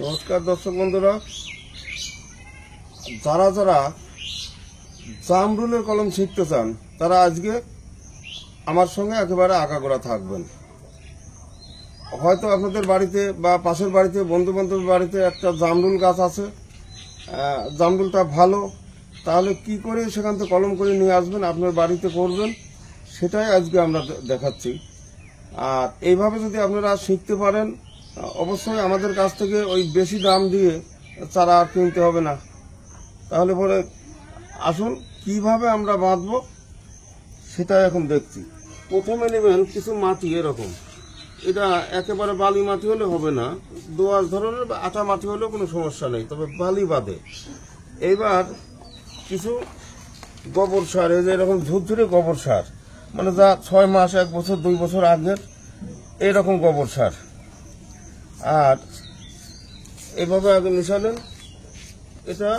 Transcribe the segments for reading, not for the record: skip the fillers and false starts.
নমস্কার দর্শক বন্ধুরা, যারা যারা জামরুলের কলম শিখতে চান তারা আজকে আমার সঙ্গে একেবারে আগাগোড়া থাকবেন। হয়তো আপনাদের বাড়িতে বা পাশের বাড়িতে বন্ধু বান্ধবের বাড়িতে একটা জামরুল গাছ আছে, জামরুলটা ভালো, তাহলে কি করে সেখান থেকে কলম করে নিয়ে আসবেন, আপনার বাড়িতে করবেন, সেটাই আজকে আমরা দেখাচ্ছি। আর এইভাবে যদি আপনারা শিখতে পারেন, অবশ্যই আমাদের কাছ থেকে ওই বেশি দাম দিয়ে চারা আর কিনতে হবে না। তাহলে পরে আসুন কিভাবে আমরা বাঁধবো সেটাই এখন দেখছি। প্রথমে নেবেন কিছু মাটি, এরকম, এটা একেবারে বালি মাটি হলে হবে না, দোআঁশ ধরনের বা আটা মাটি হলেও কোনো সমস্যা নেই, তবে বালি বাদে। এইবার কিছু গোবর সার, এই যে এরকম ঝুরঝুরে গোবর সার, মানে যা 6 মাস 1 বছর 2 বছর আগের এইরকম গোবর সার, আর এভাবে আগে মিশালেন। এটা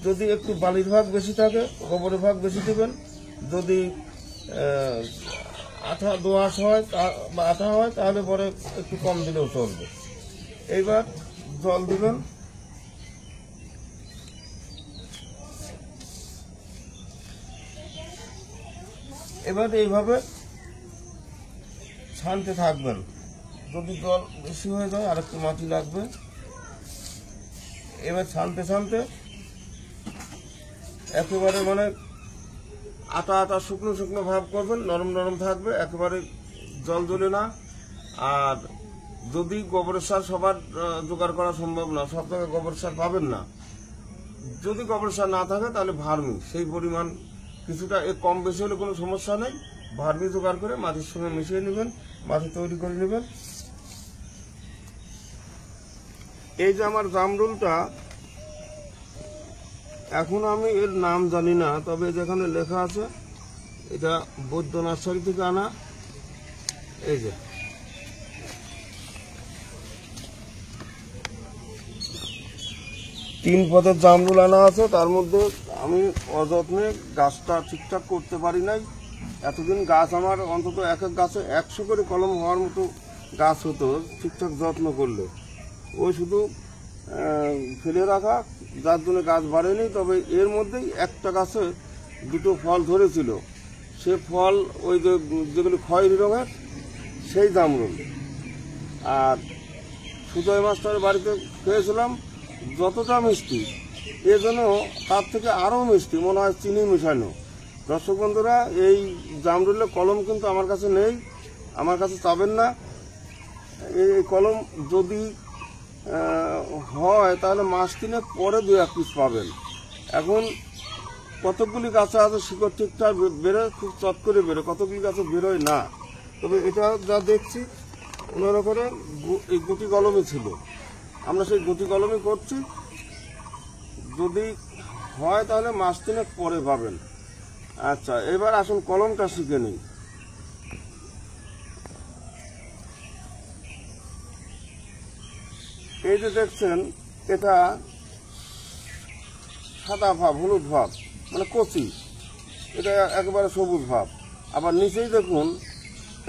যদি একটু বালির ভাগ বেশি থাকে গোবরের ভাগ বেশি দেবেন, যদি আঠা দোআঁশ হয় বা আঠা হয় তাহলে পরে একটু কম দিলেও চলবে। এইবার জল দিবেন, এবার এইভাবে ছানতে থাকবেন। যদি জল বেশি হয়ে যায় আর একটু মাটি লাগবে। এবার ছানতে ছানতে একেবারে মানে আটা আটা শুকনো শুকনো ভাব করবেন, নরম নরম থাকবে, একেবারে জল জ্বলে না। আর যদি গোবরের সার সবার জোগাড় করা সম্ভব না, সব জায়গায় গোবর সার পাবেন না, যদি গোবর সার না থাকে তাহলে ভার্মি, সেই পরিমাণ কিছুটা কম বেশি হলে কোনো সমস্যা নেই, ভার্মি জোগাড় করে মাটির সঙ্গে মিশিয়ে নেবেন, মাটি তৈরি করে নেবেন। এই যে আমার জামরুলটা, এখন আমি এর নাম জানি না, তবে যেখানে লেখা আছে এটা বৈদ্য নার্সারি থেকে আনা। এই যে 3 পদের জামরুল আনা আছে, তার মধ্যে আমি অযত্নে গাছটা ঠিকঠাক করতে পারি নাই। এতদিন গাছ আমার অন্তত এক এক গাছে 100 করে কলম হওয়ার মতো গাছ হতো ঠিকঠাক যত্ন করলে। ওই শুধু ফেলে রাখা, যার জন্য গাছ বাড়েনি। তবে এর মধ্যেই একটা গাছে 2টো ফল ধরেছিল, সে ফল ওই যেগুলো খয়েরি রঙের সেই জামরুল। আর সুজয় মাস্টারের বাড়িতে খেয়েছিলাম, যতটা মিষ্টি এজন্য তার থেকে আরও মিষ্টি, মনে হয় চিনি মিশানো। দর্শক বন্ধুরা, এই জামরুলের কলম কিন্তু আমার কাছে নেই, আমার কাছে চাবেন না। এই কলম যদি হয় তাহলে মাস 3 পরে 2-1 পিস পাবেন। এখন কতগুলি গাছে আছে শিকড় ঠিকঠাক বেরোয়, খুব চট করে বেরোয়, কতগুলি গাছে বেরোয় না। তবে এটা যা দেখছি ওনারা করে এই গুটি কলমে ছিল, আমরা সেই গুটি কলমে করছি। যদি হয় তাহলে মাস 3 পরে পাবেন। আচ্ছা, এবার আসুন কলমটা শিখে নিই। এই যে দেখছেন, এটা সাদা ভাব, হলুদ ভাব, মানে কচি, এটা একেবারে সবুজ ভাব। আবার নিচেই দেখুন,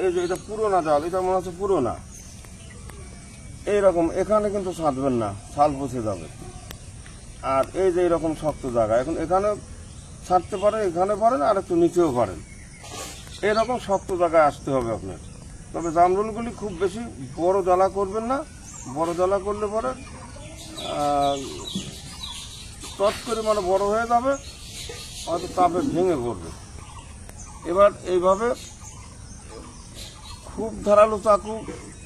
এই যে এটা পুরোনা ডাল, এটা মনে হচ্ছে পুরোনা, এইরকম। এখানে কিন্তু ছাঁটবেন না, ছাল পচে যাবে। আর এই যে এরকম শক্ত জায়গা, এখন এখানে ছাঁটতে পারেন, এখানে পারেন, আর একটু নিচেও পারেন, এরকম শক্ত জায়গায় আসতে হবে আপনার। তবে জামরুলগুলি খুব বেশি বড় জ্বালা করবেন না, বড় জ্বালা করলে পরে চট করে মানে বড় হয়ে যাবে, হয়তো তাপে ভেঙে পড়বে। এবার এইভাবে খুব ধারালো চাকু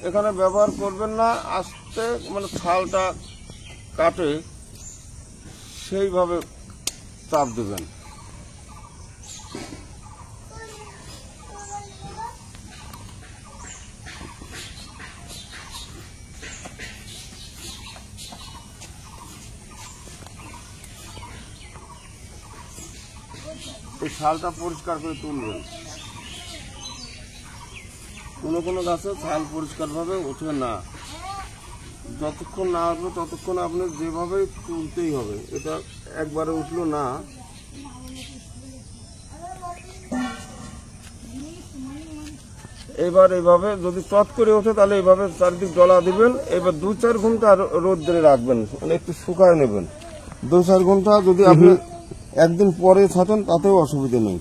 এখানে ব্যবহার করবেন না, আস্তে মানে ছালটা কাটে সেইভাবে চাপ দেবেন। এই ছালটা পরিষ্কার করে তুলবেন। কোনো কোনো গাছে ছাল পরিষ্কারভাবে ওঠে না, যতক্ষণ না উঠবে ততক্ষণ আপনি যেভাবে তুলতেই হবে। এটা একবারে উঠলো না, এবার এইভাবে যদি চট করে ওঠে তাহলে এইভাবে চারিদিক ডলা দিবেন। এবার 2-4 ঘন্টা রোদ্রে রাখবেন, মানে একটু শুকায় নেবেন। 2-4 ঘন্টা যদি আপনি একদিন পরে থাকেন তাতেও অসুবিধা নেই।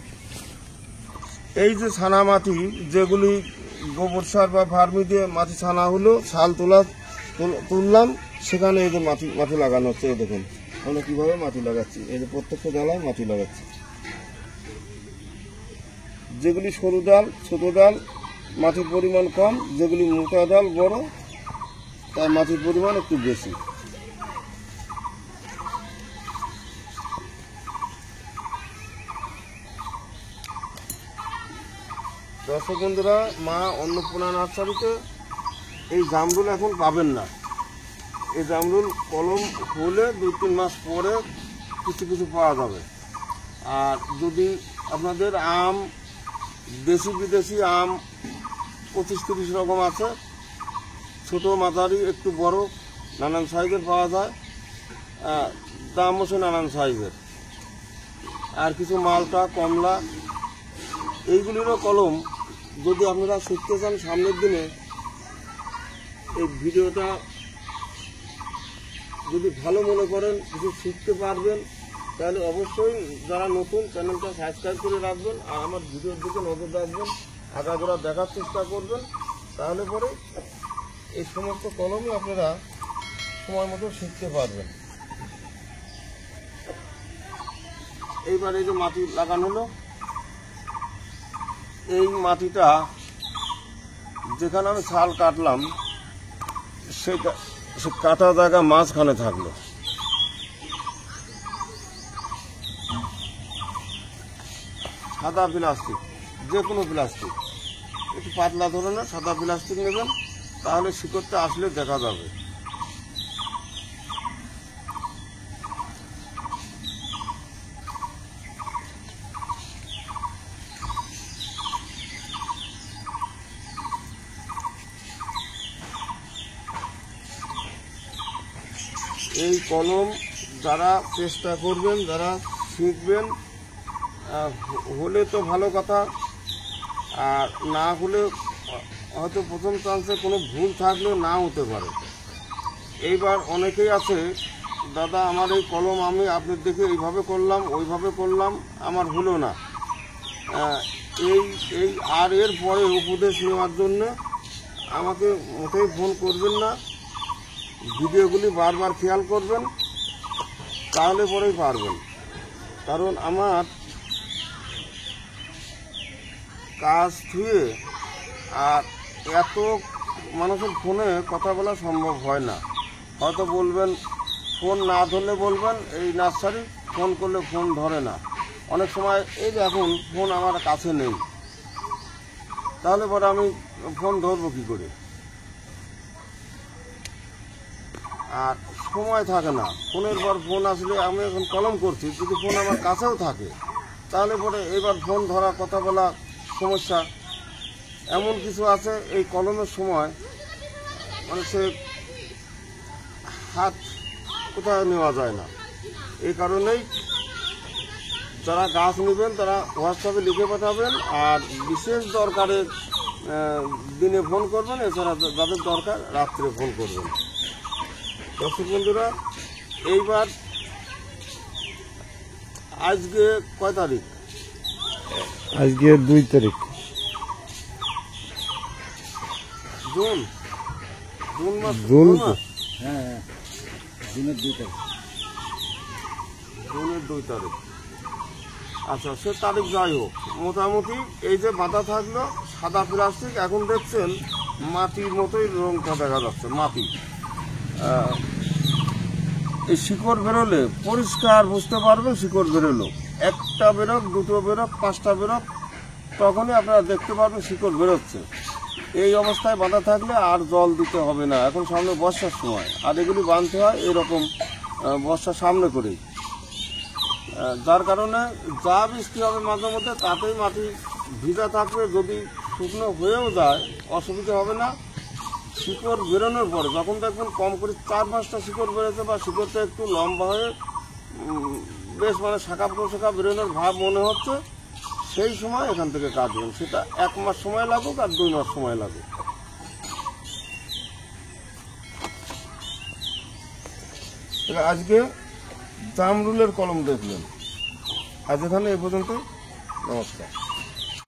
এই যে ছানা মাটি যেগুলি গোবর সার বা ফার্মি দিয়ে মাটি ছানা হলো, ছাল তুললাম, সেখানে এই যে মাটি লাগানো হচ্ছে। এই দেখুন আমরা কিভাবে মাটি লাগাচ্ছি, এই যে প্রত্যেকটা ডালায় মাটি লাগাচ্ছি। যেগুলি সরু ডাল ছোট ডাল মাটির পরিমাণ কম, যেগুলি মোটা ডাল বড় তার মাটির পরিমাণ একটু বেশি। দর্শক বন্ধুরা, মা অন্নপূর্ণা নার্সারিতে এই জামরুল এখন পাবেন না। এই জামরুল কলম হলে 2-3 মাস পরে কিছু কিছু পাওয়া যাবে। আর যদি আপনাদের আম দেশি বিদেশি আম 25-30 রকম আছে, ছোট মাঝারি একটু বড় নানান সাইজের পাওয়া যায়, দাম হচ্ছে নানান সাইজের। আর কিছু মালটা কমলা এইগুলিরও কলম যদি আপনারা শিখতে চান সামনের দিনে, এই ভিডিওটা যদি ভালো মনে করেন কিছু শিখতে পারবেন, তাহলে অবশ্যই যারা নতুন চ্যানেলটা সাবস্ক্রাইব করে রাখবেন আর আমার ভিডিওর দিকে নজর রাখবেন, আগাগোড়া দেখার চেষ্টা করবেন। তাহলে পরে এই সমস্ত কলমই আপনারা সময় মতো শিখতে পারবেন। এইবার এই যে মাটি লাগানো হলো, এই মাটিটা যেখানে আমি ছাল কাটলাম সেটা সে কাটা জায়গা মাঝখানে থাকলো। সাদা প্লাস্টিক, যে কোনো প্লাস্টিক, একটু পাতলা ধরনের সাদা প্লাস্টিক নেবেন, তাহলে শিকড়টা আসলে দেখা যাবে। এই কলম যারা চেষ্টা করবেন, যারা শিখবেন, হলে তো ভালো কথা, আর না হলে হয়তো প্রথম চান্সে কোনো ভুল থাকলেও না হতে পারে। এইবার অনেকেই আছে, দাদা আমার এই কলম আমি আপনার দেখে এইভাবে করলাম ওইভাবে করলাম, আমার হলো না। এর পরে উপদেশ নেওয়ার জন্য আমাকে মোটেই ফোন করবেন না, ভিডিওগুলি বারবার খেয়াল করবেন, তাহলে পরেই পারবেন। কারণ আমার কাজ ছুঁয়ে আর এত মানুষের ফোনে কথা বলা সম্ভব হয় না। হয়তো বলবেন, ফোন না ধরলে বলবেন এই নার্সারি, ফোন করলে ফোন ধরে না। অনেক সময় এই যে এখন ফোন আমার কাছে নেই, তাহলে পরে আমি ফোন ধরবো কী করে? আর সময় থাকে না, ফোনের পর ফোন আসলে আমি এখন কলম করছি, যদি ফোন আমার কাছেও থাকে তাহলে পরে এবার ফোন ধরা কথা বলা সমস্যা। এমন কিছু আছে এই কলমের সময় মানে সে হাত কোথাও নেওয়া যায় না। এই কারণেই যারা গাছ নেবেন তারা হোয়াটসঅ্যাপে লিখে পাঠাবেন, আর বিশেষ দরকারের দিনে ফোন করবেন, এছাড়া যাদের দরকার রাত্রে ফোন করবেন। দর্শক বন্ধুরা, এইবার আজকে কয় তারিখ? আজকে 2 তারিখ জুন মাস। হ্যাঁ, জুনের 2 তারিখ। জুনের 2 তারিখ। আচ্ছা, সে তারিখ যাই হোক, মোটামুটি এই যে বাঁধা থাকলো সাদা প্লাস্টিক, এখন দেখছেন মাটির মতোই রংটা দেখা যাচ্ছে, মাটি। এই শিকড় বেরোলে পরিষ্কার বুঝতে পারবেন শিকড় বেরোলো। একটা বেরোক, দুটো বেরোক, 5টা বেরোক, তখনই আপনারা দেখতে পারবেন শিকড় বেরোচ্ছে। এই অবস্থায় বাঁধা থাকলে আর জল দিতে হবে না। এখন সামনে বর্ষার সময়, আর এগুলি বাঁধতে হয় এরকম বর্ষার সামনে করেই, যার কারণে যা বৃষ্টি হবে মাঝে মধ্যে তাতেই মাটি ভিজা থাকবে। যদি শুকনো হয়েও যায় অসুবিধা হবে না। শিকড় বেরোনোর পরে যখন দেখবেন কম করে 4-5টা শিকড় বেরোচ্ছে, বা শিকড়টা একটু লম্বা হয়ে বেশ মানে শাখা প্রশাখা বেরোনোর ভাব মনে হচ্ছে, সেই সময় এখান থেকে কাটবেন, সেটা 1 মাস সময় লাগুক আর 2 মাস সময় লাগুক। আজকে জামরুলের কলম দেখলেন, আজ এখানে এ পর্যন্ত। নমস্কার।